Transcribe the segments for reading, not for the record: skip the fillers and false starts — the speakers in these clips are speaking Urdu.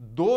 2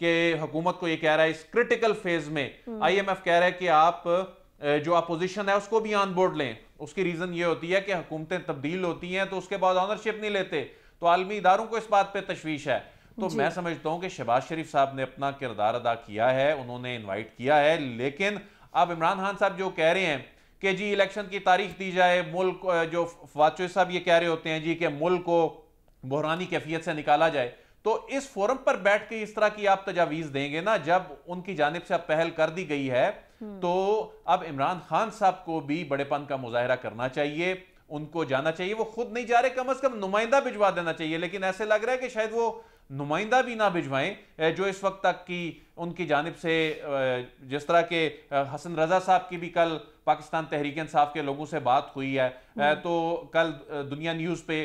کہ حکومت کو یہ کہہ رہا ہے اس کرٹیکل فیز میں آئی ایم ایف کہہ رہا ہے کہ آپ جو اپوزیشن ہے اس کو بھی آن بورڈ لیں. اس کی ریزن یہ ہوتی ہے کہ حکومتیں تبدیل ہوتی ہیں تو اس کے بعد آنرشپ نہیں لیتے, تو عالمی اداروں کو اس بات پہ تشویش ہے. تو میں سمجھتا ہوں کہ شہباز شریف صاحب نے اپنا کردار ادا کیا ہے, انہوں نے انوائٹ کیا ہے, لیکن اب عمران خان صاحب جو کہہ رہے ہیں کہ جی الیکشن کی تاریخ دی جائے, ملک جو فواد چوہدری صاحب یہ کہہ رہے ہوتے ہیں جی کہ ملک کو بحرانی کیفیت سے نکالا جائے, تو اس فورم پر بیٹھ کے اس طرح کی آپ تجاویز دیں گے نا, جب ان کی جانب سے اب پہل کر دی گئی ہے تو اب عمران خان صاحب کو بھی بڑے پن کا مظاہرہ کرنا چاہیے, ان کو جانا چاہیے. وہ خود نہیں جا رہے, کم از کم نمائندہ بھجوا دینا چاہیے, لیکن ایسے لگ رہا ہے کہ شاید وہ نمائندہ بھی نہ بھجوائیں, جو اس وقت تک کی ان کی جانب سے جس طرح کے حسن رضا صاحب کی بھی کل پاکستان تحریک انصاف کے لوگوں سے بات ہوئی ہے, تو کل دنیا نیوز پہ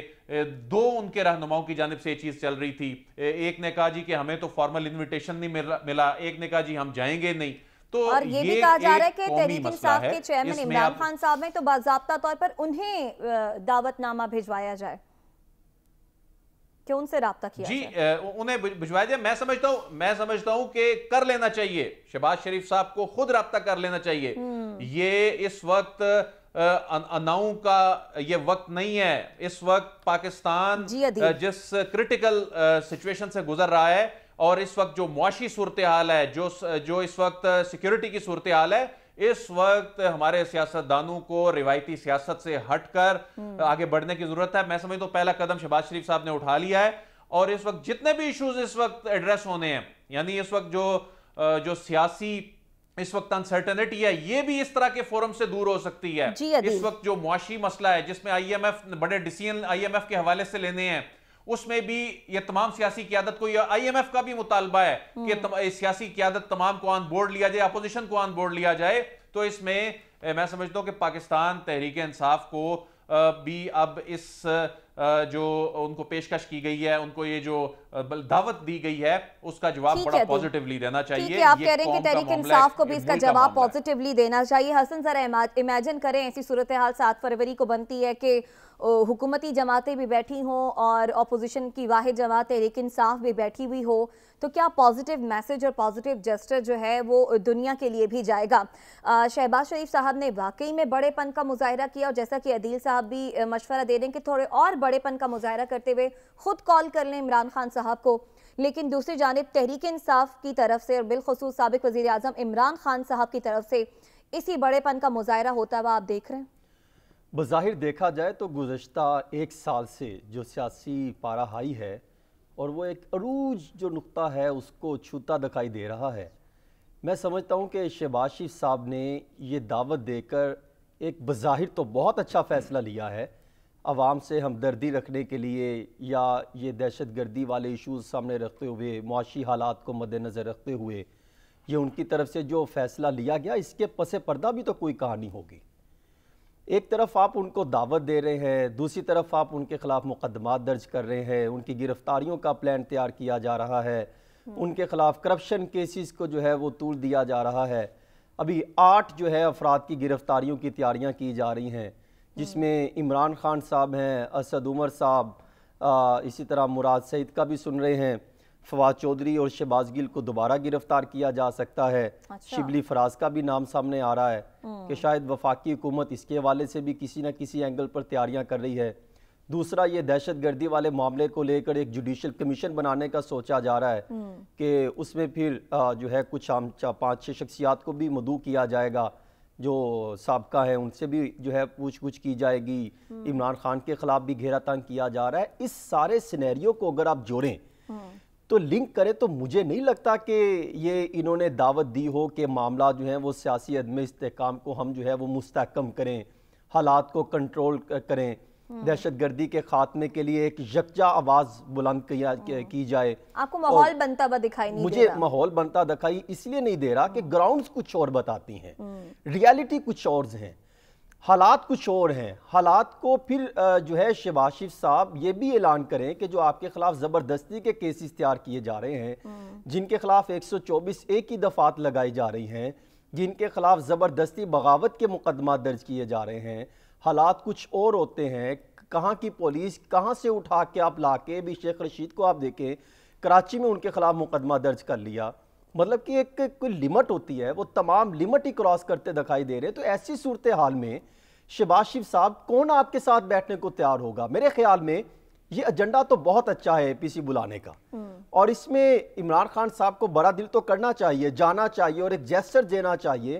دو ان کے رہنماؤں کی جانب سے یہ چیز چل رہی تھی. ایک نے کہا جی کہ ہمیں تو فارمل انویٹیشن نہیں ملا, ایک نے کہا جی ہم جائیں گے نہیں. تو اور یہ بھی کہا جا رہا ہے کہ تحریک انصاف کے چیئرمین عمران خان صاحب ہیں تو باضابطہ طور پر انہیں دعوت نامہ بھجوایا جائے, کہ ان سے رابطہ کیا جائے. جی انہیں بھجوایا جائے. میں سمجھتا ہوں کہ کر لینا چاہیے, شہباز شریف صاحب کو خود رابطہ کر لینا چاہیے. یہ اس وقت اناؤں کا یہ وقت نہیں ہے. اس وقت پاکستان جس کرٹیکل سچویشن سے گزر رہا ہے, اور اس وقت جو معاشی صورتحال ہے, جو اس وقت سیکیورٹی کی صورتحال ہے, اس وقت ہمارے سیاستدانوں کو روایتی سیاست سے ہٹ کر آگے بڑھنے کی ضرورت ہے. میں سمجھتا ہوں پہلا قدم شہباز شریف صاحب نے اٹھا لیا ہے, اور اس وقت جتنے بھی ایشوز اس وقت ایڈریس ہونے ہیں, یعنی اس وقت جو سیاسی اس وقت انسرٹنٹی ہے, یہ بھی اس طرح کے فورم سے دور ہو سکتی ہے. اس وقت جو معاشی مسئلہ ہے جس میں آئی ایم ایف بڑے ڈیسیژن آئی ایم ایف کے حوالے سے لینے ہیں, اس میں بھی یہ تمام سیاسی قیادت کو, یہ آئی ایم ایف کا بھی مطالبہ ہے کہ سیاسی قیادت تمام کو آن بورڈ لیا جائے, اپوزیشن کو آن بورڈ لیا جائے. تو اس میں میں سمجھتا ہوں کہ پاکستان تحریک انصاف کو بھی اب اس جو ان کو پیشکش کی گئی ہے, ان کو یہ جو دعوت دی گئی ہے, اس کا جواب بڑا پازیٹیولی دینا چاہیے. ٹھیک ہے, آپ کہہ رہے ہیں کہ تحریک انصاف کو بھی اس کا جواب پازیٹیولی دینا چاہیے. حسن ذرا امیجن کریں ایسی صورتحال 7 فروری کو بنتی ہے کہ حکومتی جماعتیں بھی بیٹھی ہوں اور اپوزیشن کی واحد جماعت تحریک انصاف بھی بیٹھی ہوئی ہو, تو کیا پازیٹیو میسج اور پازیٹیو جسٹر جو ہے وہ دنیا کے لیے بھی جائے گا؟ شہباز شریف صاحب نے واقعی میں بڑے پن کا مظاہرہ کیا, اور جیسا کہ عدیل صاحب بھی مشورہ دے دیں کہ تھوڑے اور بڑے پن کا مظاہرہ کرتے ہوئے خود کال کر لیں عمران خان صاحب کو, لیکن دوسری جانب تحریک انصاف کی طرف سے اور بالخصوص سابق وزیر اعظم عمران خان صاحب کی طرف سے اسی بڑے پن کا مظاہرہ ہوتا ہوا آپ دیکھ رہے ہیں؟ بظاہر دیکھا جائے تو گزشتہ 1 سال سے جو سیاسی پارہ ہائی ہے, اور وہ ایک عروج جو نقطہ ہے اس کو چھوتا دکھائی دے رہا ہے. میں سمجھتا ہوں کہ شہباز شریف صاحب نے یہ دعوت دے کر ایک بظاہر تو بہت اچھا فیصلہ لیا ہے, عوام سے ہمدردی رکھنے کے لیے یا یہ دہشت گردی والے ایشوز سامنے رکھتے ہوئے, معاشی حالات کو مد نظر رکھتے ہوئے یہ ان کی طرف سے جو فیصلہ لیا گیا, اس کے پس پردہ بھی تو کوئی کہانی ہوگی. ایک طرف آپ ان کو دعوت دے رہے ہیں, دوسری طرف آپ ان کے خلاف مقدمات درج کر رہے ہیں, ان کی گرفتاریوں کا پلان تیار کیا جا رہا ہے, ان کے خلاف کرپشن کیسز کو جو ہے وہ طول دیا جا رہا ہے. ابھی 8 جو ہے افراد کی گرفتاریوں کی تیاریاں کی جا رہی ہیں, جس میں عمران خان صاحب ہیں, اسد عمر صاحب, اسی طرح مراد سعید کا بھی سن رہے ہیں, فواد چودھری اور شہباز گل کو دوبارہ گرفتار کیا جا سکتا ہے. شبلی فراز کا بھی نام سامنے آ رہا ہے کہ شاید وفاقی حکومت اس کے حوالے سے بھی کسی نہ کسی اینگل پر تیاریاں کر رہی ہے. دوسرا, یہ دہشت گردی والے معاملے کو لے کر ایک جوڈیشل کمیشن بنانے کا سوچا جا رہا ہے کہ اس میں پھر جو ہے کچھ 5-6 شخصیات کو بھی مدعو کیا جائے گا جو سابقہ ہیں, ان سے بھی جو ہے پوچھ گچھ کی جائے گی. عمران خان کے خلاف بھی گھیرا تنگ کیا جا رہا ہے. اس سارے سینیریو کو اگر آپ جوڑیں تو لنک کرے تو مجھے نہیں لگتا کہ یہ انہوں نے دعوت دی ہو کہ معاملات جو ہیں وہ سیاسی عدم استحکام کو ہم جو ہے وہ مستحکم کریں, حالات کو کنٹرول کریں, دہشت گردی کے خاتمے کے لیے ایک یکجا آواز بلند کی جائے. آپ کو ماحول بنتا ہوا دکھائی نہیں دے رہا؟ مجھے ماحول بنتا دکھائی اس لیے نہیں دے رہا کہ گراؤنڈز کچھ اور بتاتی ہیں, ریالٹی کچھ اور ہیں, حالات کچھ اور ہیں. حالات کو پھر جو ہے شہباز شریف صاحب یہ بھی اعلان کریں کہ جو آپ کے خلاف زبردستی کے کیسز تیار کیے جا رہے ہیں, جن کے خلاف 124A کی دفعات لگائی جا رہی ہیں, جن کے خلاف زبردستی بغاوت کے مقدمات درج کیے جا رہے ہیں, حالات کچھ اور ہوتے ہیں. کہاں کی پولیس کہاں سے اٹھا کے آپ لا کے بھی شیخ رشید کو آپ دیکھیں کراچی میں ان کے خلاف مقدمہ درج کر لیا. مطلب کہ ایک کوئی لمٹ ہوتی ہے, وہ تمام لمٹ ہی کراس کرتے دکھائی دے رہے ہیں. تو ایسی صورتحال میں شہباز شریف صاحب کون آپ کے ساتھ بیٹھنے کو تیار ہوگا؟ میرے خیال میں یہ ایجنڈا تو بہت اچھا ہے APC بلانے کا, اور اس میں عمران خان صاحب کو بڑا دل تو کرنا چاہیے, جانا چاہیے اور ایک جیسچر دینا چاہیے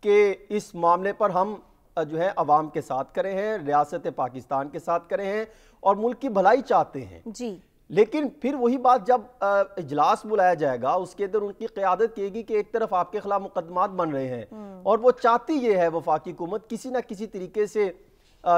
کہ اس معاملے پر ہم جو ہے عوام کے ساتھ کرے ہیں, ریاست پاکستان کے ساتھ کرے ہیں اور ملک کی بھلائی چاہتے ہیں. جی لیکن پھر وہی بات جب اجلاس بلایا جائے گا, اس کے اندر ان کی قیادت کہے گی کہ ایک طرف آپ کے خلاف مقدمات بن رہے ہیں, اور وہ چاہتی یہ ہے وفاقی حکومت کسی نہ کسی طریقے سے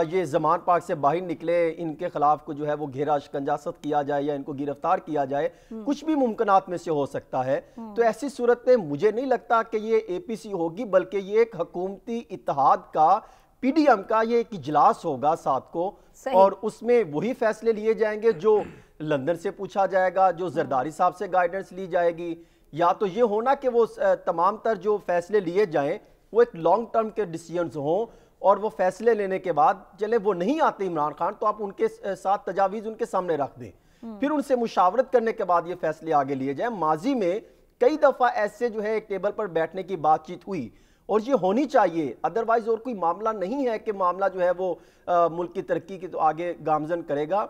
یہ زمان پاک سے باہر نکلے, ان کے خلاف کو جو ہے وہ گھیرا شکنجہ ست کیا جائے یا ان کو گرفتار کیا جائے, کچھ بھی ممکنات میں سے ہو سکتا ہے. تو ایسی صورت میں مجھے نہیں لگتا کہ یہ APC ہوگی, بلکہ یہ ایک حکومتی اتحاد کا PDM کا یہ ایک اجلاس ہوگا 7 کو, اور اس میں وہی فیصلے لیے جائیں گے جو لندن سے پوچھا جائے گا, جو زرداری صاحب سے گائیڈنس لی جائے گی. یا تو یہ ہونا کہ وہ تمام تر جو فیصلے لیے جائیں وہ ایک لانگ ٹرم کے ڈیسیژنز ہوں, اور وہ فیصلے لینے کے بعد چلے وہ نہیں آتے عمران خان تو آپ ان کے ساتھ تجاویز ان کے سامنے رکھ دیں, پھر ان سے مشاورت کرنے کے بعد یہ فیصلے آگے لیے جائیں. ماضی میں کئی دفعہ ایسے جو ہے ایک ٹیبل پر بیٹھنے کی بات چیت ہوئی, اور یہ ہونی چاہیے. ادروائز اور کوئی معاملہ نہیں ہے کہ معاملہ جو ہے وہ ملک کی ترقی کی تو آگے گامزن کرے گا.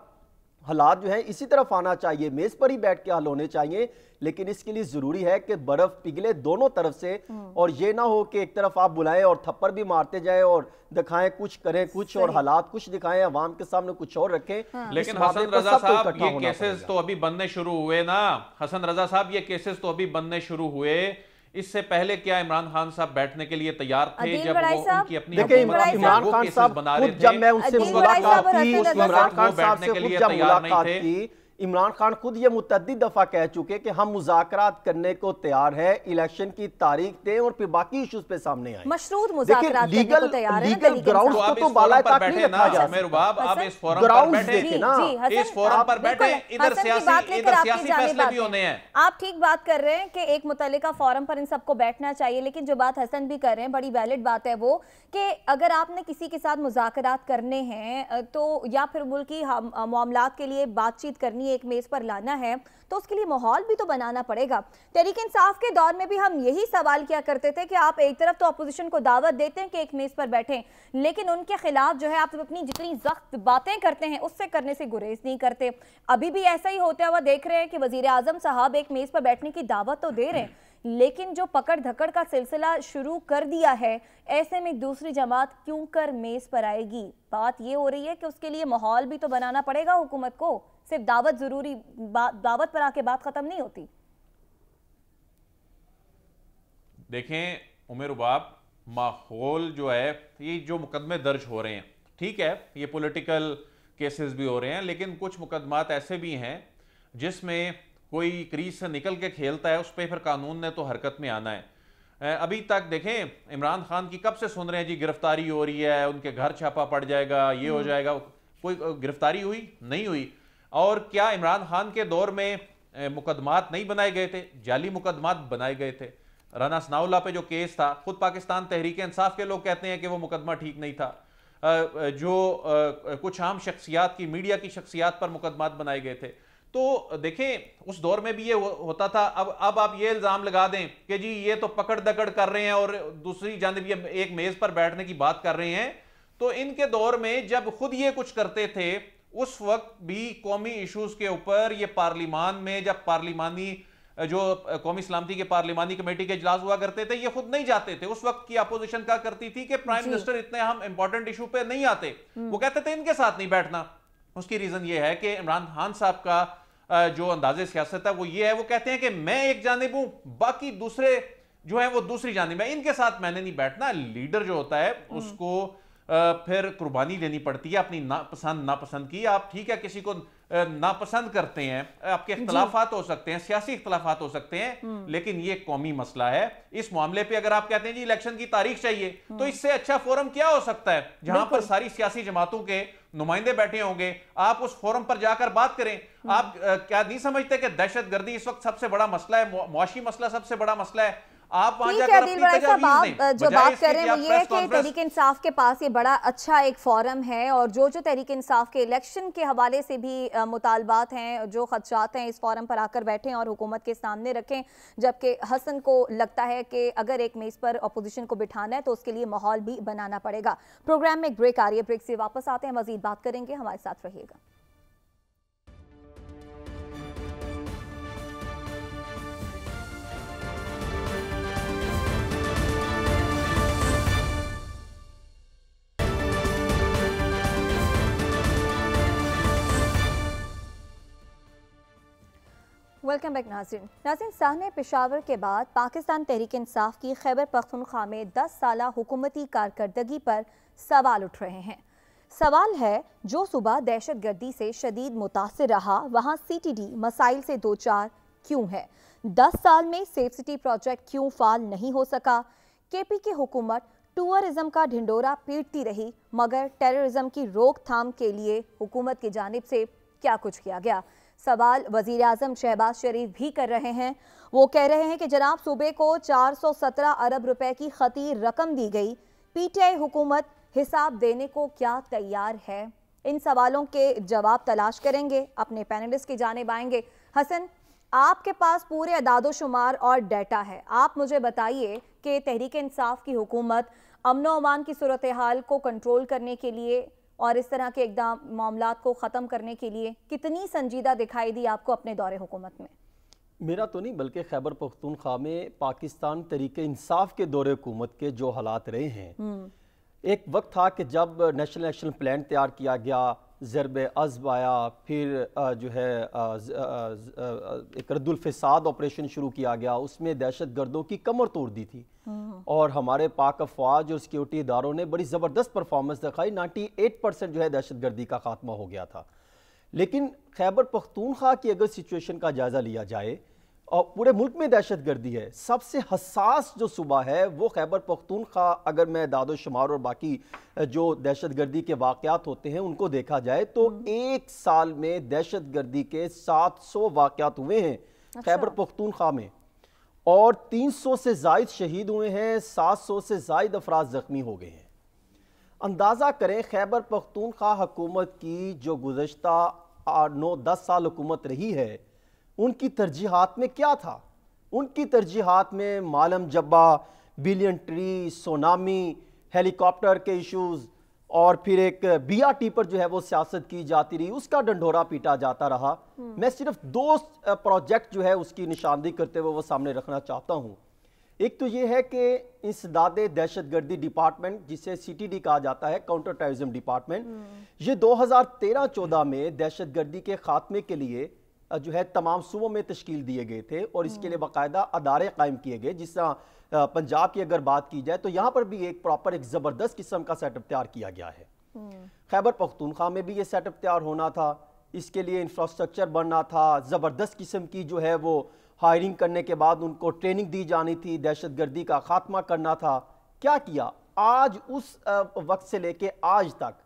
حالات جو ہے اسی طرف آنا چاہیے, میز پر ہی بیٹھ کے حل ہونے چاہیے, لیکن اس کے لیے ضروری ہے کہ برف پگھلے دونوں طرف سے, اور یہ نہ ہو کہ ایک طرف آپ بلائیں اور تھپڑ بھی مارتے جائیں اور دکھائیں کچھ, کریں کچھ اور حالات کچھ دکھائیں, عوام کے سامنے کچھ اور رکھیں. لیکن حسن رضا صاحب یہ کیسز تو ابھی بننے شروع ہوئے نا, حسن رضا صاحب یہ کیسز تو ابھی بننے شروع ہوئے. اس سے پہلے کیا عمران خان صاحب بیٹھنے کے لیے تیار تھے جب وہ ان کی اپنی حکومت عمران خان صاحب خود جب میں ان سے ملاقات کی, عمران خان صاحب سے خود جب ملاقات کی, عمران خان خود یہ متعدد دفعہ کہہ چکے کہ ہم مذاکرات کرنے کو تیار ہے, الیکشن کی تاریخ دیں اور پھر باقی ایشوز پہ سامنے آئیں. مشروط مذاکرات کرنے کو تیار ہے. لیگل گراؤنڈ کو تو بالائے طاق نہیں رکھا جا سکتا. آپ اس فورم پر بیٹھے نا, اس فورم پر بیٹھے, ادھر سیاسی فیصلے بھی ہونے ہیں. آپ ٹھیک بات کر رہے ہیں کہ ایک متعلقہ فورم پر ان سب کو بیٹھنا چاہیے, لیکن جو بات حسن بھی کر رہے ہیں بڑی ویلڈ بات ہے وہ کہ اگر آپ نے کسی کے ساتھ مذاکرات کرنے ہیں تو یا پھر ملکی معاملات کے لیے بات چیت کرنی ہے, ایک میز پر لانا ہے, تو اس کے لیے ماحول بھی تو بنانا پڑے گا. تحریک انصاف کے دور میں بھی ہم یہی سوال کیا کرتے تھے کہ آپ ایک طرف تو اپوزیشن کو دعوت دیتے ہیں کہ ایک میز پر بیٹھیں, لیکن ان کے خلاف جو ہے آپ اپنی جتنی سخت باتیں کرتے ہیں اس سے کرنے سے گریز نہیں کرتے. ابھی بھی ایسا ہی ہوتا ہوا دیکھ رہے ہیں کہ وزیر اعظم صاحب ایک میز پر بیٹھنے کی دعوت تو دے رہے ہیں, لیکن جو پکڑ دھکڑ کا سلسلہ شروع کر دیا ہے, ایسے میں دوسری جماعت کیوں کر میز پر آئے گی؟ بات یہ ہو رہی ہے کہ اس کے لیے ماحول بھی تو بنانا پڑے گا حکومت کو, صرف دعوت ضروری, دعوت پر آ کے بات ختم نہیں ہوتی. دیکھیں عمر رباب, ماحول جو ہے, یہ جو مقدمے درج ہو رہے ہیں ٹھیک ہے, یہ پولیٹیکل کیسز بھی ہو رہے ہیں, لیکن کچھ مقدمات ایسے بھی ہیں جس میں کوئی کریز سے نکل کے کھیلتا ہے, اس پہ پھر قانون نے تو حرکت میں آنا ہے. ابھی تک دیکھیں عمران خان کی کب سے سن رہے ہیں جی گرفتاری ہو رہی ہے, ان کے گھر چھاپا پڑ جائے گا, یہ ہو جائے گا, کوئی گرفتاری ہوئی نہیں ہوئی. اور کیا عمران خان کے دور میں مقدمات نہیں بنائے گئے تھے؟ جعلی مقدمات بنائے گئے تھے. رانا ثناء اللہ پہ جو کیس تھا, خود پاکستان تحریک انصاف کے لوگ کہتے ہیں کہ وہ مقدمہ ٹھیک نہیں تھا. جو کچھ عام شخصیات کی, میڈیا کی شخصیات پر مقدمات بنائے گئے تھے. تو دیکھیں اس دور میں بھی یہ ہوتا تھا. اب آپ یہ الزام لگا دیں کہ جی یہ تو پکڑ دکڑ کر رہے ہیں اور دوسری جانب یہ ایک میز پر بیٹھنے کی بات کر رہے ہیں. تو ان کے دور میں جب خود یہ کچھ کرتے تھے, اس وقت بھی قومی ایشوز کے اوپر یہ پارلیمان میں جب پارلیمانی جو قومی سلامتی کے پارلیمانی کمیٹی کے اجلاس ہوا کرتے تھے, یہ خود نہیں جاتے تھے. اس وقت کی اپوزیشن کہا کرتی تھی کہ پرائم منسٹر اتنے ہم امپورٹنٹ ایشو پہ نہیں آتے, وہ کہتے تھے ان کے ساتھ نہیں بیٹھنا. اس کی ریزن یہ ہے کہ عمران خان صاحب کا جو انداز سیاست ہے وہ یہ ہے, وہ کہتے ہیں کہ میں ایک جانب ہوں, باقی دوسرے جو ہیں وہ دوسری جانب ہے, ان کے ساتھ میں نے نہیں بیٹھنا. لیڈر جو ہوتا ہے اس کو پھر قربانی لینی پڑتی ہے اپنی ناپسند کی. آپ ٹھیک ہے کسی کو ناپسند کرتے ہیں, آپ کے اختلافات ہو سکتے ہیں, سیاسی اختلافات ہو سکتے ہیں, لیکن یہ قومی مسئلہ ہے. اس معاملے پہ اگر آپ کہتے ہیں جی الیکشن کی تاریخ چاہیے, تو اس سے اچھا فورم کیا ہو سکتا ہے جہاں پر ساری سیاسی جماعتوں کے نمائندے بیٹھے ہوں گے, آپ اس فورم پر جا کر بات کریں. آپ کیا نہیں سمجھتے کہ دہشت گردی اس وقت سب سے بڑا مسئلہ ہے, معاشی مسئلہ سب سے بڑا مسئلہ ہے؟ آپ وہاں جا ٹھیک ہے کر عدیل اپنی بڑائی صاحب، تجاویز دیں، آپ جو بجائے بات اس کر کے رہے ہیں کہ وہ آپ یہ ہے پریس کہ کانفرنس تحریک انصاف کے پاس یہ بڑا اچھا ایک فورم ہے، اور جو تحریک انصاف کے الیکشن کے حوالے سے بھی مطالبات ہیں، جو خدشات ہیں، اس فورم پر آ کر بیٹھیں اور حکومت کے سامنے رکھیں، جبکہ حسن کو لگتا ہے کہ اگر ایک میز پر اپوزیشن کو بٹھانا ہے تو اس کے لیے ماحول بھی بنانا پڑے گا۔ پروگرام میں ایک بریک آ رہی ہے، بریک سے واپس آتے ہیں، مزید بات کریں گے، ہمارے ساتھ رہیے گا۔ ویلکم بیک ناظرین، سہنے پشاور کے بعد پاکستان تحریک انصاف کی خیبر پختونخوا میں 10 سالہ حکومتی کارکردگی پر سوال اٹھ رہے ہیں۔ سوال ہے جو صوبہ دہشت گردی سے شدید متاثر رہا وہاں سی ٹی ڈی مسائل سے دوچار کیوں ہے؟ 10 سال میں سیف سٹی پروجیکٹ کیوں فعال نہیں ہو سکا؟ کے پی کی حکومت ٹورزم کا ڈھنڈورا پیٹتی رہی مگر ٹیررزم کی روک تھام کے لیے حکومت کی جانب سے کیا کچھ کیا گیا؟ سوال وزیراعظم شہباز شریف بھی کر رہے ہیں۔ وہ کہہ رہے ہیں کہ جناب صوبے کو 417 ارب روپے کی خطیر رقم دی گئی، پی ٹی آئی حکومت حساب دینے کو کیا تیار ہے؟ ان سوالوں کے جواب تلاش کریں گے، اپنے پینلسٹ کی جانب آئیں گے۔ حسن، آپ کے پاس پورے اعداد و شمار اور ڈیٹا ہے، آپ مجھے بتائیے کہ تحریک انصاف کی حکومت امن و امان کی صورتحال کو کنٹرول کرنے کے لیے اور اس طرح کے اقدام معاملات کو ختم کرنے کے لیے کتنی سنجیدہ دکھائی دی آپ کو اپنے دور حکومت میں؟ میرا تو نہیں بلکہ خیبر پختونخوا میں پاکستان تحریک انصاف کے دور حکومت کے جو حالات رہے ہیں، ایک وقت تھا کہ جب نیشنل ایکشن پلان تیار کیا گیا، ضرب عضب آیا، پھر جو ہے ایک رد الفساد آپریشن شروع کیا گیا، اس میں دہشت گردوں کی کمر توڑ دی تھی اور ہمارے پاک افواج اور سیکیورٹی اداروں نے بڑی زبردست پرفارمنس دکھائی، 98% جو ہے دہشت گردی کا خاتمہ ہو گیا تھا۔ لیکن خیبر پختونخوا کی اگر سچویشن کا جائزہ لیا جائے اور پورے ملک میں دہشت گردی ہے، سب سے حساس جو صوبہ ہے وہ خیبر پختونخوا، اگر میں اعداد و شمار اور باقی جو دہشت گردی کے واقعات ہوتے ہیں ان کو دیکھا جائے تو ایک سال میں دہشت گردی کے 700 واقعات ہوئے ہیں خیبر پختونخوا میں، اور 300 سے زائد شہید ہوئے ہیں، 700 سے زائد افراد زخمی ہو گئے ہیں۔ اندازہ کریں خیبر پختونخوا حکومت کی جو گزشتہ 9-10 سال حکومت رہی ہے، ان کی ترجیحات میں کیا تھا؟ ان کی ترجیحات میں مالم جبہ، بلین ٹری، سونامی، ہیلی کاپٹر کے ایشوز، اور پھر ایک بی آر ٹی پر جو ہے وہ سیاست کی جاتی رہی، اس کا ڈنڈورا پیٹا جاتا رہا۔ میں صرف 2 پروجیکٹ جو ہے اس کی نشاندہی کرتے ہوئے وہ سامنے رکھنا چاہتا ہوں۔ ایک تو یہ ہے کہ انسداد دہشت گردی ڈپارٹمنٹ، جسے سی ٹی ڈی کہا جاتا ہے، کاؤنٹر ٹیررزم ڈپارٹمنٹ، یہ 2013-14 میں دہشت گردی کے خاتمے کے لیے جو ہے تمام صوبوں میں تشکیل دیے گئے تھے اور اس کے لیے باقاعدہ ادارے قائم کیے گئے۔ جس طرح پنجاب کی اگر بات کی جائے تو یہاں پر بھی ایک پراپر ایک زبردست قسم کا سیٹ اپ تیار کیا گیا ہے۔ خیبر پختونخوا میں بھی یہ سیٹ اپ تیار ہونا تھا، اس کے لیے انفراسٹرکچر بننا تھا، زبردست قسم کی جو ہے وہ ہائرنگ کرنے کے بعد ان کو ٹریننگ دی جانی تھی، دہشت گردی کا خاتمہ کرنا تھا۔ کیا کیا؟ آج اس وقت سے لے کے آج تک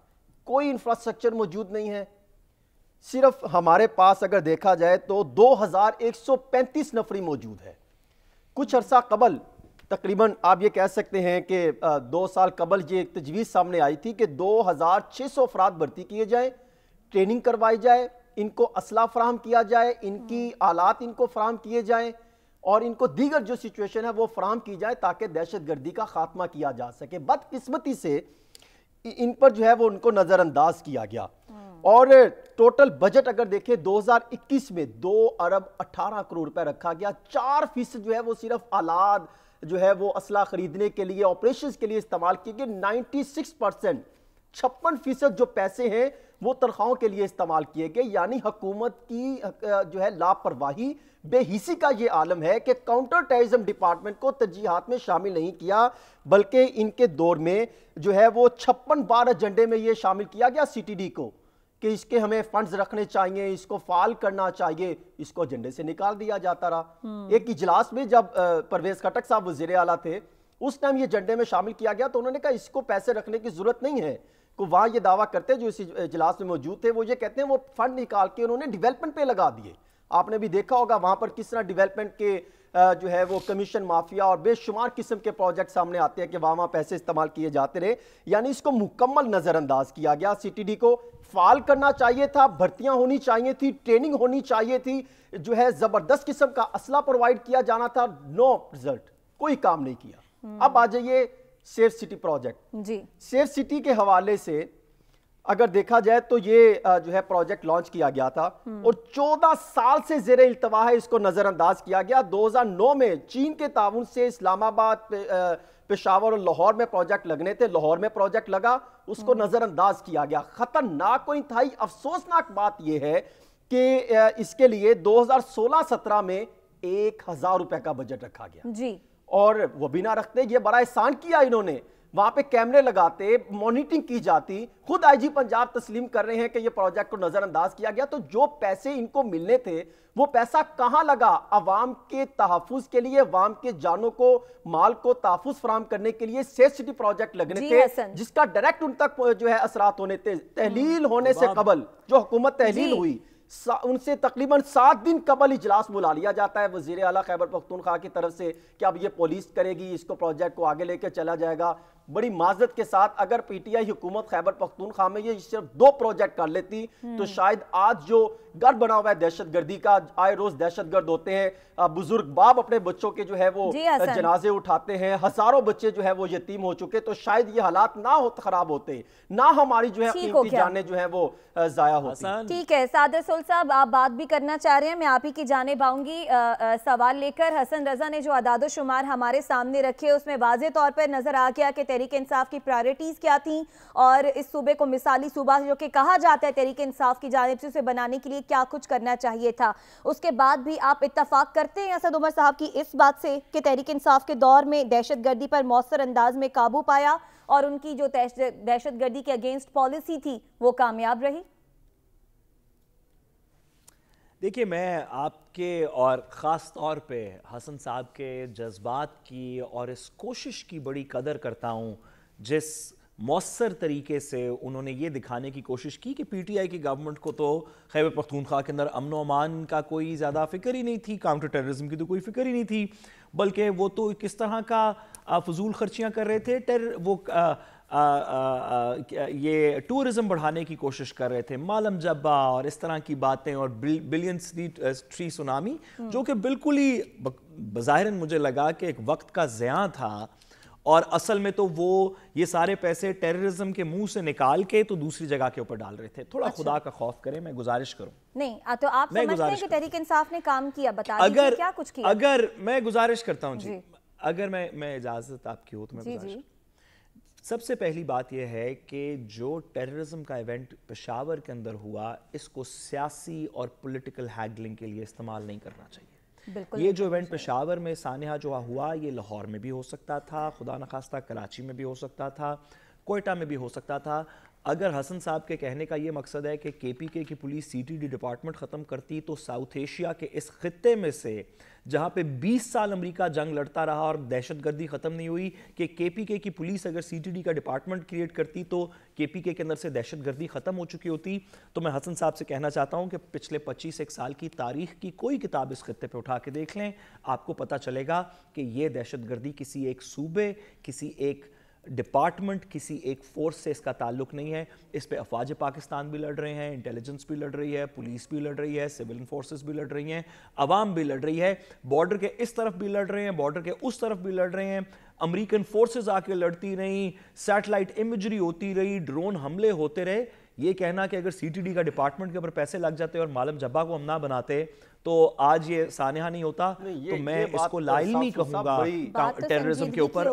کوئی انفراسٹرکچر موجود نہیں ہے۔ صرف ہمارے پاس اگر دیکھا جائے تو 2135 نفری موجود ہے۔ کچھ عرصہ قبل تقریباً آپ یہ کہہ سکتے ہیں کہ 2 سال قبل یہ ایک تجویز سامنے آئی تھی کہ 2600 افراد بھرتی کیے جائیں، ٹریننگ کروائی جائے، ان کو اسلحہ فراہم کیا جائے، ان کی آلات ان کو فراہم کیے جائیں اور ان کو دیگر جو سچویشن ہے وہ فراہم کی جائے تاکہ دہشت گردی کا خاتمہ کیا جا سکے۔ بدقسمتی سے ان پر جو ہے وہ ان کو نظر انداز کیا گیا، اور ٹوٹل بجٹ اگر دیکھیں 2021 میں 2.18 ارب روپے رکھا گیا، 4% جو ہے وہ صرف آلات جو ہے وہ اسلحہ خریدنے کے لیے، آپریشنز کے لیے استعمال کیے گئے۔ 96%، 56% جو پیسے ہیں وہ تنخواہوں کے لیے استعمال کیے گئے۔ یعنی حکومت کی جو ہے لاپرواہی، بے حسی کا یہ عالم ہے کہ کاؤنٹر ٹیررزم ڈپارٹمنٹ کو ترجیحات میں شامل نہیں کیا، بلکہ ان کے دور میں جو ہے وہ 56 بار ایجنڈے میں یہ شامل کیا گیا سی ٹی ڈی کو کہ اس کے ہمیں فنڈز رکھنے چاہیے، اس کو فعال کرنا چاہیے، اس کو ایجنڈے سے نکال دیا جاتا رہا۔ ایک اجلاس میں جب پرویز خٹک صاحب وزیر اعلیٰ تھے، اس ٹائم یہ ایجنڈے میں شامل کیا گیا تو انہوں نے کہا اس کو پیسے رکھنے کی ضرورت نہیں ہے۔ کو وہاں یہ دعویٰ کرتے جو اس اجلاس میں موجود تھے، وہ یہ کہتے ہیں وہ فنڈ نکال کے انہوں نے ڈیولپمنٹ پہ لگا دیے۔ آپ نے بھی دیکھا ہوگا وہاں پر کس طرح ڈیولپمنٹ کے جو ہے وہ کمیشن مافیا اور بے شمار قسم کے پروجیکٹ سامنے آتے ہیں کہ وہاں پیسے استعمال کیے جاتے رہے. یعنی اس کو مکمل نظر انداز کیا گیا. سی ٹی ڈی کو فعال کرنا چاہیے تھا, بھرتیاں ہونی چاہیے تھی, ٹریننگ ہونی چاہیے تھی, جو ہے زبردست قسم کا اسلحہ پرووائڈ کیا جانا تھا. نو رزلٹ, کوئی کام نہیں کیا. اب آ جائیے سیف سٹی پروجیکٹ. جی سیف سٹی کے حوالے سے اگر دیکھا جائے تو یہ جو ہے پروجیکٹ لانچ کیا گیا تھا اور 14 سال سے زیر التوا ہے, اس کو نظر انداز کیا گیا. 2009 میں چین کے تعاون سے اسلام آباد, پشاور اور لاہور میں پروجیکٹ لگنے تھے. لاہور میں پروجیکٹ لگا, اس کو نظر انداز کیا گیا. خطرناک اور انتہائی افسوسناک بات یہ ہے کہ اس کے لیے 2016-17 میں 1000 روپے کا بجٹ رکھا گیا. جی اور وہ بھی نہ رکھتے, یہ بڑا احسان کیا انہوں نے. وہاں پہ کیمرے لگاتے, مانیٹرنگ کی جاتی. خود آئی جی پنجاب تسلیم کر رہے ہیں کہ یہ پروجیکٹ کو نظر انداز کیا گیا. تو جو پیسے ان کو ملنے تھے وہ پیسہ کہاں لگا؟ عوام کے تحفظ کے لیے, عوام کے جانوں کو, مال کو تحفظ فراہم کرنے کے لیے سیف سٹی پروجیکٹ لگنے تھے, جس کا ڈائریکٹ ان تک جو ہے اثرات ہونے تھے. تحلیل ہونے سے قبل جو حکومت تحلیل ہوئی, ان سے تقریباً 7 دن قبل اجلاس بلا لیا جاتا ہے وزیر اعلیٰ خیبر پختونخوا کی طرف سے کہ اب یہ پولیس کرے گی, اس کو پروجیکٹ کو آگے لے کے چلا جائے گا. بڑی معذرت کے ساتھ اگر پی ٹی آئی حکومت خیبر پختونخوا میں یہ صرف 2 پروجیکٹ کر لیتی تو شاید آج جو گھر بنا ہوا ہے دہشت گردی کا, آئے روز دہشت گرد ہوتے ہیں, بزرگ باپ اپنے بچوں کے جو ہے وہ جنازے اٹھاتے ہیں, ہزاروں بچے جو ہے وہ یتیم ہو چکے, تو شاید یہ حالات نہ خراب ہوتے, نہ ہماری جو ہے قیمتی جانیں جو ہیں وہ ضائع ہوتی. ٹھیک ہے سعد رسول صاحب, آپ بات بھی کرنا چاہ رہے ہیں, میں آپ ہی کی جانب آؤں گی. سوال لے کر حسن رضا نے جو اعداد و شمار ہمارے سامنے رکھے اس میں واضح طور پر نظر آ گیا کہ تحریک انصاف کی پرائرٹیز کیا تھیں اور اس صوبے کو مثالی صوبہ جو کہ کہا جاتا ہے تحریک انصاف کی جانب سے اسے بنانے کے لیے کیا کچھ کرنا چاہیے تھا. اس کے بعد بھی آپ اتفاق کرتے ہیں اسد عمر صاحب کی اس بات سے کہ تحریک انصاف کے دور میں دہشت گردی پر مؤثر انداز میں قابو پایا اور ان کی جو دہشت گردی کے اگینسٹ پالیسی تھی وہ کامیاب رہی؟ دیکھیے, میں آپ کے اور خاص طور پہ حسن صاحب کے جذبات کی اور اس کوشش کی بڑی قدر کرتا ہوں جس مؤثر طریقے سے انہوں نے یہ دکھانے کی کوشش کی کہ پی ٹی آئی کی گورنمنٹ کو تو خیبر پختونخوا کے اندر امن و امان کا کوئی زیادہ فکر ہی نہیں تھی, کاؤنٹر ٹیررزم کی تو کوئی فکر ہی نہیں تھی, بلکہ وہ تو کس طرح کا فضول خرچیاں کر رہے تھے, یہ ٹورزم بڑھانے کی کوشش کر رہے تھے, مالم جبا اور اس طرح کی باتیں, اور بلینس ٹری سونامی, جو کہ بالکل ہی بظاہراً مجھے لگا کہ ایک وقت کا ضیاع تھا, اور اصل میں تو وہ یہ سارے پیسے ٹیررزم کے منہ سے نکال کے تو دوسری جگہ کے اوپر ڈال رہے تھے. تھوڑا خدا کا خوف کریں, میں گزارش کروں. نہیں تو آپ سمجھتے ہیں کہ تحریک انصاف نے کام کیا, بتا دیجیے کیا کچھ کیا. اگر میں گزارش کرتا ہوں جی, اگر میں اجازت آپ کی ہو تو میں گزارش کروں. سب سے پہلی بات یہ ہے کہ جو ٹیررزم کا ایونٹ پشاور کے اندر ہوا, اس کو سیاسی اور پولیٹیکل ہیگلنگ کے لیے استعمال نہیں کرنا چاہیے. یہ جو ایونٹ پشاور میں سانحہ جو ہوا, یہ لاہور میں بھی ہو سکتا تھا, خدا نخواستہ کراچی میں بھی ہو سکتا تھا, کوئٹہ میں بھی ہو سکتا تھا. اگر حسن صاحب کے کہنے کا یہ مقصد ہے کہ کے پی کے کی police C T D department ختم کرتی, تو ساؤتھ ایشیا کے اس خطے میں سے جہاں پہ 20 سال امریکہ جنگ لڑتا رہا اور دہشت گردی ختم نہیں ہوئی, کہ کے پی کے کی پولیس اگر سی ٹی ڈی کا ڈپارٹمنٹ کریٹ کرتی تو کے پی کے اندر سے دہشت گردی ختم ہو چکی ہوتی. تو میں حسن صاحب سے کہنا چاہتا ہوں کہ پچھلے 25 سال کی تاریخ کی کوئی کتاب اس خطے پہ اٹھا کے دیکھ لیں, آپ کو پتہ چلے گا کہ یہ دہشت گردی کسی ایک صوبے, کسی ایک ڈپارٹمنٹ, کسی ایک فورس سے اس کا تعلق نہیں ہے. اس پہ افواج پاکستان بھی لڑ رہے ہیں, انٹیلیجنس بھی لڑ رہی ہے, پولیس بھی لڑ رہی ہے, سول فورسز بھی لڑ رہی ہیں, عوام بھی لڑ رہی ہے, بارڈر کے اس طرف بھی لڑ رہے ہیں, بارڈر کے اس طرف بھی لڑ رہے ہیں, امریکن فورسز آ کے لڑتی رہیں, سیٹلائٹ امیجری ہوتی رہی, ڈرون حملے ہوتے رہے. یہ کہنا کہ اگر سی ٹی ڈی کا ڈپارٹمنٹ کے اوپر پیسے لگ جاتے اور مالم جبا کو ہم نہ بناتے تو آج یہ سانحہ نہیں ہوتا, تو میں اس کو لا علمی کہوں گا ٹیررزم کے اوپر.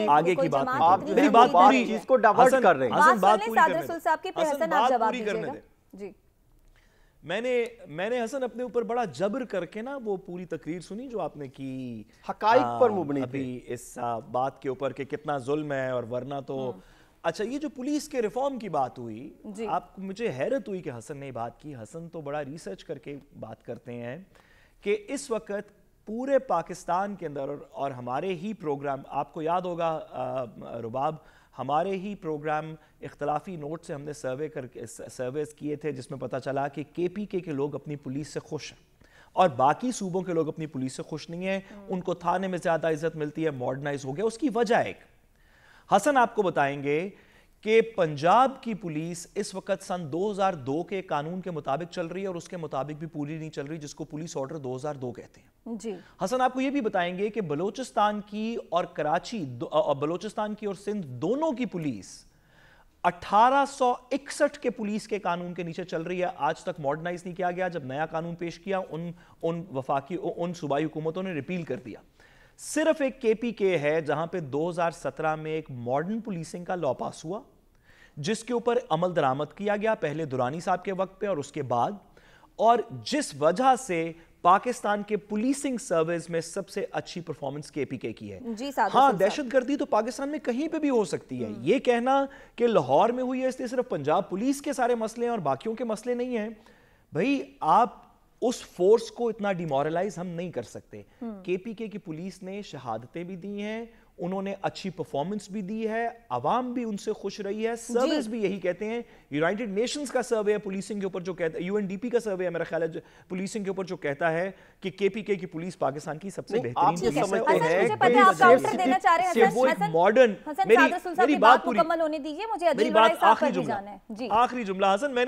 آگے کی بات نہیں, میری بات پوری چیز کو ڈائیورٹ کر رہے ہیں. حسن بات پوری کرنے دیں. جی, میں نے حسن اپنے اوپر بڑا جبر کر کے نا وہ پوری تقریر سنی جو آپ نے کی, حقائق پر مبنی ابھی اس بات کے اوپر کہ کتنا ظلم ہے, اور ورنہ تو اچھا یہ جو پولیس کے ریفارم کی بات ہوئی, آپ مجھے حیرت ہوئی کہ حسن نے بات کی. حسن تو بڑا ریسرچ کر کے بات کرتے ہیں کہ اس وقت پورے پاکستان کے اندر, اور ہمارے ہی پروگرام, آپ کو یاد ہوگا رباب, ہمارے ہی پروگرام اختلافی نوٹ سے ہم نے سرویز کیے تھے جس میں پتہ چلا کہ کے پی کے لوگ اپنی پولیس سے خوش ہیں, اور باقی صوبوں کے لوگ اپنی پولیس سے خوش نہیں ہیں, ان کو تھانے میں زیادہ عزت ملتی ہے, ماڈرنائز ہو گیا. اس کی وجہ ایک حسن آپ کو بتائیں گے کہ پنجاب کی پولیس اس وقت سن 2002 کے قانون کے مطابق چل رہی ہے, اور اس کے مطابق بھی پوری نہیں چل رہی, جس کو پولیس آرڈر 2002 کہتے ہیں. جی حسن آپ کو یہ بھی بتائیں گے کہ بلوچستان کی اور کراچی, بلوچستان کی اور سندھ دونوں کی پولیس 1861 کے پولیس کے قانون کے نیچے چل رہی ہے. آج تک ماڈرنائز نہیں کیا گیا. جب نیا قانون پیش کیا ان صوبائی حکومتوں نے ریپیل کر دیا. صرف ایک کے پی کے ہے جہاں پہ 2017 میں ایک ماڈرن پولیسنگ کا لا پاس ہوا, جس کے اوپر عمل درآمد کیا گیا, پہلے دورانی صاحب کے وقت پہ اور اس کے بعد, اور جس وجہ سے پاکستان کے پولیسنگ سروس میں سب سے اچھی پرفارمنس کے پی کے کی ہے. ہاں, دہشت گردی تو پاکستان میں کہیں پہ بھی ہو سکتی ہے. یہ کہنا کہ لاہور میں ہوئی ہے اس لیے صرف پنجاب پولیس کے سارے مسئلے ہیں اور باقیوں کے مسئلے نہیں ہیں, بھئی آپ اس فورس کو اتنا ڈیمورلائز ہم نہیں کر سکتے. کے پی کے کی پولیس نے شہادتیں بھی دی ہیں, انہوں نے اچھی پرفارمنس بھی دی ہے, عوام بھی ان سے خوش رہی ہے, سروس بھی یہی کہتے ہیں. یونائٹڈ نیشنز کا سروے ہے پولیسنگ کے اوپر جو کہتا ہے, یو این ڈی پی کا سروے ہے میرا خیال ہے پولیسنگ کے اوپر, جو کہتا ہے کہ کے پی کے کی پولیس پاکستان کی سب سے بہترین پولیس ہے. ماڈرن, میری بات پوری, میری بات آخری جملہ حسن,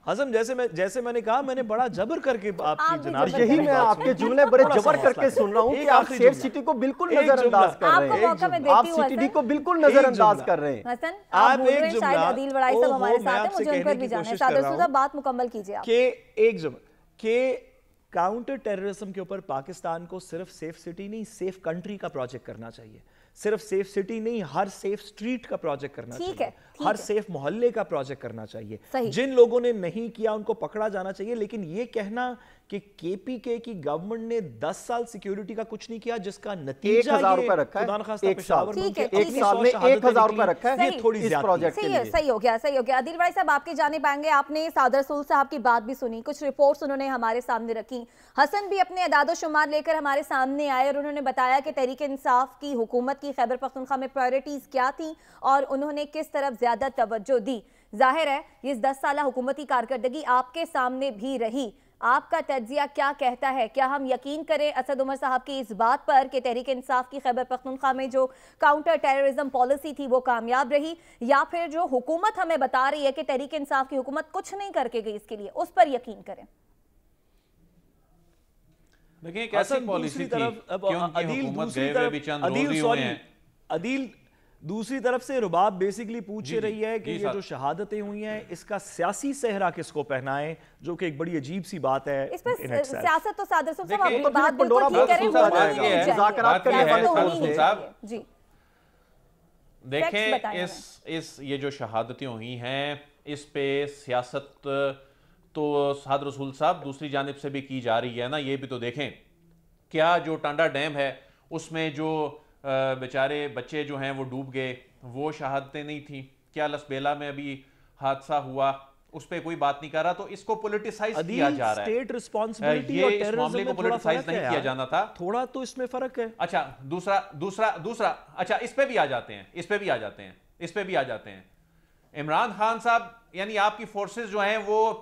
حسن جیسے میں نے کہا, میں نے بڑا جبر کر کے آپ کی جناب, یہی میں آپ کے جملے بڑے جبر کر کے سن رہا ہوں کہ آپ سیف سٹی کو بالکل نظر انداز کر رہے ہیں, آپ سی ٹی ڈی کو بالکل نظر انداز کر رہے ہیں. آپ ایک جملہ, عادل وڑائی صاحب ہمارے ساتھ ہیں, مجھے ان پر بھی جانا ہے. صادر صاحب بات مکمل کیجئے آپ. کہ ایک جملہ کہ کاؤنٹر ٹیررزم کے اوپر پاکستان کو صرف سیف سٹی نہیں, سیف کنٹری کا پروجیکٹ کرنا چاہیے. صرف سیف سٹی نہیں, ہر سیف سٹریٹ کا پروجیکٹ کرنا چاہیے, ہر سیف محلے کا پروجیکٹ کرنا چاہیے. جن لوگوں نے نہیں کیا ان کو پکڑا جانا چاہیے. لیکن یہ کہنا کہ کے پی کے کی گورنمنٹ نے 10 سال سیکیورٹی کا کچھ نہیں کیا, جس کا نتیجہ 1000 روپے رکھا ہے, ایک سال میں 1000 روپے رکھا ہے, یہ تھوڑی زیادہ صحیح ہو گیا. عادل وڑائی صاحب آپ کی جانب آئیں گے. آپ نے صادر رسول صاحب کی بات بھی سنی, کچھ رپورٹس انہوں نے ہمارے سامنے رکھی. حسن بھی اپنے اعداد و شمار لے کر ہمارے سامنے آئے, اور انہوں نے بتایا کہ تحریک انصاف کی حکومت کی خیبر پختونخوا میں پرائیورٹیز کیا تھیں اور انہوں نے کس طرف زیادہ توجہ دی. ظاہر ہے یہ 10 سالہ حکومتی کارکردگی آپ کے سامنے بھی رہی. آپ کا تجزیہ کیا کہتا ہے؟ کیا ہم یقین کریں اسد عمر صاحب کی اس بات پر کہ تحریک انصاف کی خیبر پختونخوا میں جو کاؤنٹر ٹیررزم پالیسی تھی وہ کامیاب رہی, یا پھر جو حکومت ہمیں بتا رہی ہے کہ تحریک انصاف کی حکومت کچھ نہیں کر کے گئی اس کے لیے, اس پر یقین کریں؟ دیکھیں ایک ایسی پالیسی تھی کہ ان کی حکومت گئے ہوئے بھی چند روز ہی ہوئے ہیں. عدیل دوسری طرف سے رباب بیسیکلی پوچھ رہی ہے کہ یہ جو شہادتیں ہوئی ہیں اس کا سیاسی صحرا کس کو پہنائیں, جو کہ ایک بڑی عجیب سی بات ہے. اس پر سیاست تو صادر صاحب اپنی بات بالکل ٹھیک کریں, مذاکرات کرنے جی دیکھیں یہ جو شہادتیں ہوئی ہیں اس پہ سیاست تو صادر رسول صاحب دوسری جانب سے بھی کی جا رہی ہے نا. یہ بھی تو دیکھیں, کیا جو ٹانڈا ڈیم ہے اس میں جو بیچارے بچے جو ہیں وہ ڈوب گئے, وہ شہادتیں نہیں تھیں؟ کیا لسبیلا میں ابھی حادثہ ہوا, اس پہ کوئی بات نہیں کر رہا, تو اس کو پولیٹیسائز کیا جا رہا ہے. یہ اس معاملے کو پولیٹیسائز نہیں کیا جانا تھا, تھوڑا تو اس میں فرق ہے. اچھا دوسرا اچھا اس پہ بھی آ جاتے ہیں. عمران خان صاحب یعنی آپ کی فورسز جو ہیں وہ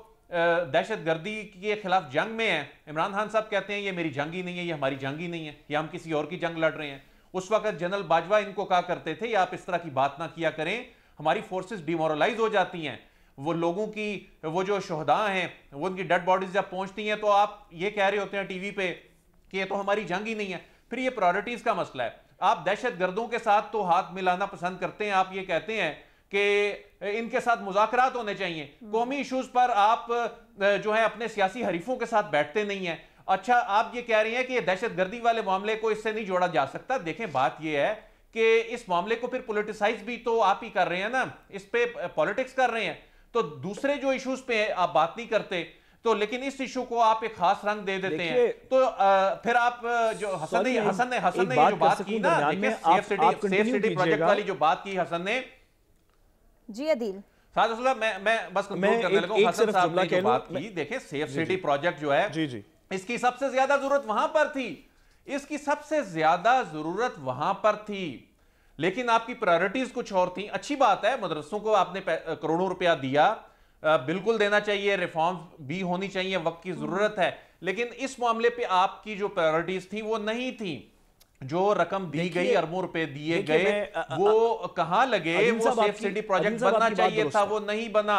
دہشت گردی کے خلاف جنگ میں ہیں. عمران خان صاحب کہتے ہیں یہ میری جنگ ہی نہیں ہے, یہ ہماری جنگ ہی نہیں ہے, یہ ہم کسی اور کی جنگ لڑ رہے ہیں. اس وقت جنرل باجوہ ان کو کہا کرتے تھے یا آپ اس طرح کی بات نہ کیا کریں, ہماری فورسز ڈیمورلائز ہو جاتی ہیں. وہ لوگوں کی وہ جو شہداء ہیں وہ ان کی ڈیڈ باڈیز جب پہنچتی ہیں تو آپ یہ کہہ رہے ہوتے ہیں ٹی وی پہ کہ یہ تو ہماری جنگ ہی نہیں ہے. پھر یہ پرائورٹیز کا مسئلہ ہے. آپ دہشت گردوں کے ساتھ تو ہاتھ ملانا پسند کرتے ہیں, آپ یہ کہتے ہیں کہ ان کے ساتھ مذاکرات ہونے چاہیے, قومی ایشوز پر آپ جو ہے اپنے سیاسی حریفوں کے ساتھ بیٹھتے نہیں ہیں. اچھا آپ یہ کہہ رہی ہیں کہ یہ دہشت گردی والے معاملے کو اس سے نہیں جوڑا جا سکتا. دیکھیں بات یہ ہے کہ اس معاملے کو پھر پولیٹیسائز بھی تو آپ ہی کر رہے ہیں نا, اس پہ پولیٹکس کر رہے ہیں. تو دوسرے جو ایشوز پہ آپ بات نہیں کرتے, تو لیکن اس ایشو کو آپ ایک خاص رنگ دے دیتے ہیں. تو پھر آپ جو حسن نے یہ جو بات کی نا, سیف سٹی پروجیکٹ والی جو بات کی حسن نے, جی عدیل صادر صاحب میں بس کنکلوڈ کرنے لگا ہوں. حسن صاحب نے جو بات کی, دیکھیں سیف سٹی پروجیکٹ جو ہے اس کی سب سے زیادہ ضرورت وہاں پر تھی, لیکن آپ کی پرائورٹیز کچھ اور تھیں. اچھی بات ہے, مدرسوں کو آپ نے کروڑوں روپیہ دیا, بالکل دینا چاہیے, ریفارم بھی ہونی چاہیے, وقت کی ضرورت ہے, لیکن اس معاملے پہ آپ کی جو پرائرٹیز تھیں وہ نہیں تھیں. جو رقم دی گئی اربوں روپے دیے گئے وہ کہاں لگے؟ وہ سیف سٹی پروجیکٹ بننا چاہیے تھا، وہ نہیں بنا.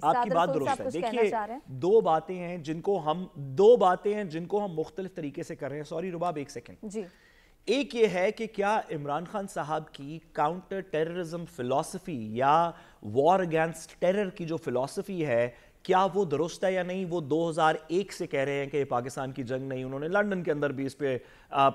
آپ کی بات درست ہے. دیکھیے دو باتیں ہیں جن کو ہم مختلف طریقے سے کر رہے ہیں. سوری رباب ایک سیکنڈ. ایک یہ ہے کہ کیا عمران خان صاحب کی کاؤنٹر ٹیررزم فلسفی یا وار اگینسٹ ٹیرر کی جو فلسفی ہے کیا وہ درست ہے یا نہیں؟ وہ 2001 سے کہہ رہے ہیں کہ یہ پاکستان کی جنگ نہیں. انہوں نے لندن کے اندر بھی اس پہ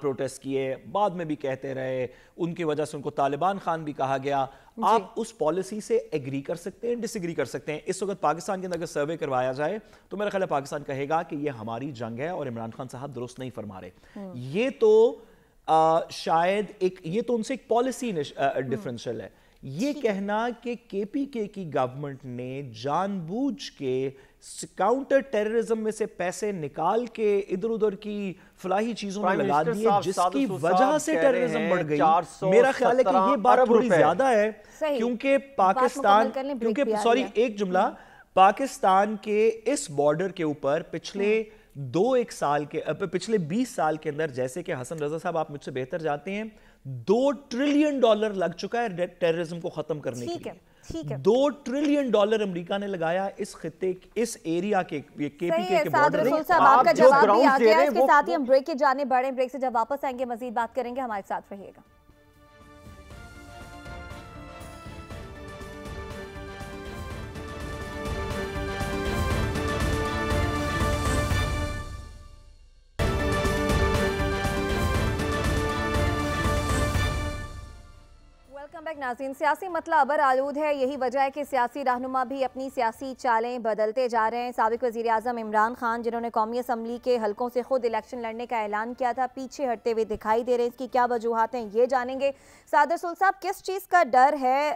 پروٹیسٹ کیے، بعد میں بھی کہتے رہے، ان کی وجہ سے ان کو طالبان خان بھی کہا گیا. آپ اس پالیسی سے ایگری کر سکتے ہیں، ڈس ایگری کر سکتے ہیں. اس وقت پاکستان کے اندر اگر سروے کروایا جائے تو میرا خیال ہے پاکستان کہے گا کہ یہ ہماری جنگ ہے اور عمران خان صاحب درست نہیں فرما رہے. یہ تو شاید یہ تو ان سے ایک پالیسی ڈفرنشل ہے. یہ کہنا کہ کے پی کے کی گورنمنٹ نے جان بوجھ کے کاؤنٹر ٹیررزم میں سے پیسے نکال کے ادھر ادھر کی فلاحی چیزوں میں لگا دیے جس کی وجہ سے ٹیررزم بڑھ گئی، میرا خیال ہے کہ یہ بات تھوڑی زیادہ ہے. کیونکہ پاکستان سوری ایک جملہ، پاکستان کے اس بارڈر کے اوپر پچھلے 20 سال کے اندر، جیسے کہ حسن رضا صاحب آپ مجھ سے بہتر جانتے ہیں، $2 ٹریلین لگ چکا ہے ٹیررزم کو ختم کرنے کے لیے. $2 ٹریلین امریکہ نے لگایا اس خطے اس ایریا کے کے پی کے بارڈر میں. آپ کا جواب بھی آ گیا. اس کے ساتھ ہی ہم بریک کے جانے بڑھیں. بریک سے جب واپس آئیں گے مزید بات کریں گے. ہمارے ساتھ رہیے گا. ناظرین، سیاسی مسئلہ ابر آلود ہے. یہی وجہ ہے کہ سیاسی رہنما بھی اپنی سیاسی چالیں بدلتے جا رہے ہیں. سابق وزیر اعظم عمران خان جنہوں نے قومی اسمبلی کے حلقوں سے خود الیکشن لڑنے کا اعلان کیا تھا، پیچھے ہٹتے ہوئے دکھائی دے رہے ہیں. اس کی کیا وجوہات ہیں یہ جانیں گے. صادر سلطان صاحب، کس چیز کا ڈر ہے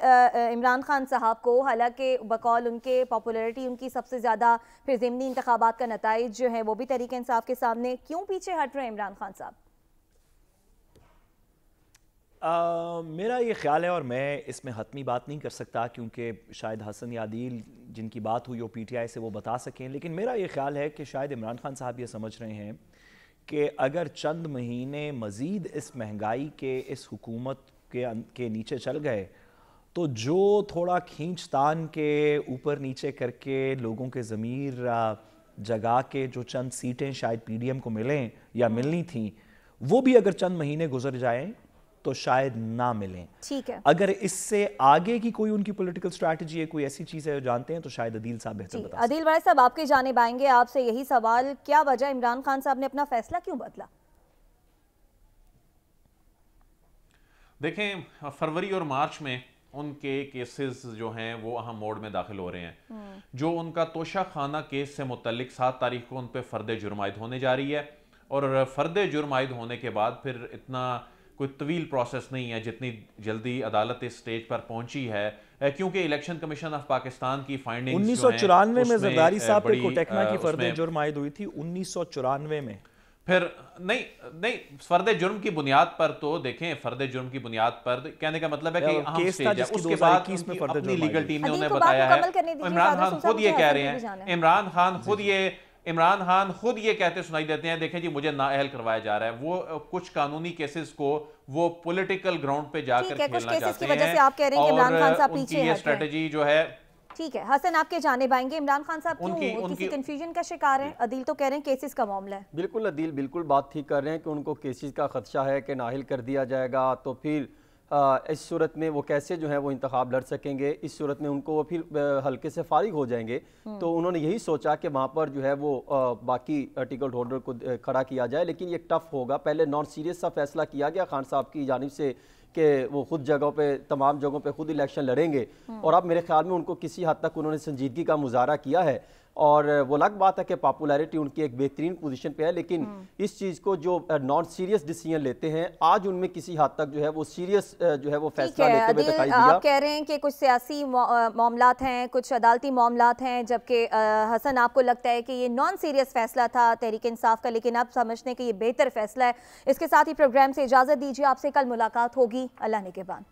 عمران خان صاحب کو؟ حالانکہ بقول ان کے پاپولیرٹی ان کی سب سے زیادہ، پھر ضمنی انتخابات کا نتائج جو ہیں وہ بھی تحریک انصاف کے سامنے. کیوں پیچھے ہٹ رہے ہیں عمران خان صاحب؟ میرا یہ خیال ہے، اور میں اس میں حتمی بات نہیں کر سکتا کیونکہ شاید حسن یا عدیل جن کی بات ہوئی ہو پی ٹی آئی سے وہ بتا سکیں، لیکن میرا یہ خیال ہے کہ شاید عمران خان صاحب یہ سمجھ رہے ہیں کہ اگر چند مہینے مزید اس مہنگائی کے اس حکومت کے نیچے چل گئے تو جو تھوڑا کھینچ تان کے اوپر نیچے کر کے لوگوں کے ضمیر جگا کے جو چند سیٹیں شاید پی ڈی ایم کو ملیں یا ملنی تھیں، وہ بھی اگر چند مہینے گزر جائیں تو شاید نہ ملیں. ٹھیک ہے. اگر اس سے آگے کی کوئی ان کی پولیٹیکل اسٹریٹجی ہے، کوئی ایسی چیز ہے جو جانتے ہیں تو شاید عدیل صاحب بہتر بتا سکتے ہیں. عدیل بھائی صاحب، آپ کی جانب آئیں گے. آپ سے یہی سوال، کیا وجہ عمران خان صاحب نے اپنا فیصلہ کیوں بدلا؟ دیکھیں، فروری اور مارچ میں ان کے کیسز جو ہیں وہ اہم موڑ میں داخل ہو رہے ہیں. جو ان کا توشہ خانہ کیس سے متعلق 7 تاریخ کو ان پہ فرد جرم عائد ہونے جا رہی ہے، اور فرد جرم عائد ہونے کے بعد پھر اتنا کوئی طویل پروسیس نہیں ہے جتنی جلدی عدالت اس سٹیج پر پہنچی ہے، کیونکہ الیکشن کمیشن آف پاکستان کی فائنڈنگز 1994 میں زرداری صاحب پہ کوٹیکنا کی فرد جرم عائد ہوئی تھی. 1994 میں پھر نہیں فرد جرم کی بنیاد پر تو دیکھیں، فرد جرم کی بنیاد پر کہنے کا مطلب ہے کہ اہم سٹیج ہے. اس کے بعد اپنی لیگل ٹیم نے انہیں بتایا ہے، عمران خان خود یہ کہہ رہے ہیں، عمران خان خود یہ کہتے سنائی دیتے ہیں، دیکھیں جی مجھے نااہل کروایا جا رہا ہے. وہ کچھ قانونی کیسز کو وہ پولیٹیکل گراؤنڈ پہ جا کر کھیلنا چاہتے ہیں، اور ان کی یہ اسٹریٹجی جو ہے. ٹھیک ہے حسن، آپ کے جانب آئیں گے. عمران خان صاحب کیوں کسی کنفیوژن کا شکار ہیں؟ عدیل تو کہہ رہے ہیں کیسز کا معاملہ ہے. بالکل عدیل بالکل بات ٹھیک کر رہے ہیں کہ ان کو کیسز کا خدشہ ہے کہ نااہل کر دیا جائے گا تو پھر اس صورت میں وہ کیسے جو ہے وہ انتخاب لڑ سکیں گے. اس صورت میں ان کو وہ پھر حلقے سے فارغ ہو جائیں گے. تو انہوں نے یہی سوچا کہ وہاں پر جو ہے وہ باقی ٹکٹ ہولڈر کو کھڑا کیا جائے، لیکن یہ ٹف ہوگا. پہلے نان سیریس سا فیصلہ کیا گیا خان صاحب کی جانب سے کہ وہ خود جگہوں پہ تمام جگہوں پہ خود الیکشن لڑیں گے، اور اب میرے خیال میں ان کو کسی حد تک انہوں نے سنجیدگی کا مظاہرہ کیا ہے. اور وہ الگ بات ہے کہ پاپولیرٹی ان کی ایک بہترین پوزیشن پہ ہے، لیکن اس چیز کو جو نان سیریس ڈیسیژن لیتے ہیں آج ان میں کسی حد تک جو ہے وہ سیریس جو ہے وہ فیصلہ لیتے ہوئے دکھائی دیا. آپ کہہ رہے ہیں کہ کچھ سیاسی معاملات ہیں، کچھ عدالتی معاملات ہیں، جبکہ حسن آپ کو لگتا ہے کہ یہ نان سیریس فیصلہ تھا تحریک انصاف کا، لیکن اب سمجھتے ہیں کہ یہ بہتر فیصلہ ہے. اس کے ساتھ ہی پروگرام سے اجازت دیجیے، آپ سے کل ملاقات ہوگی. اللہ نگہبان.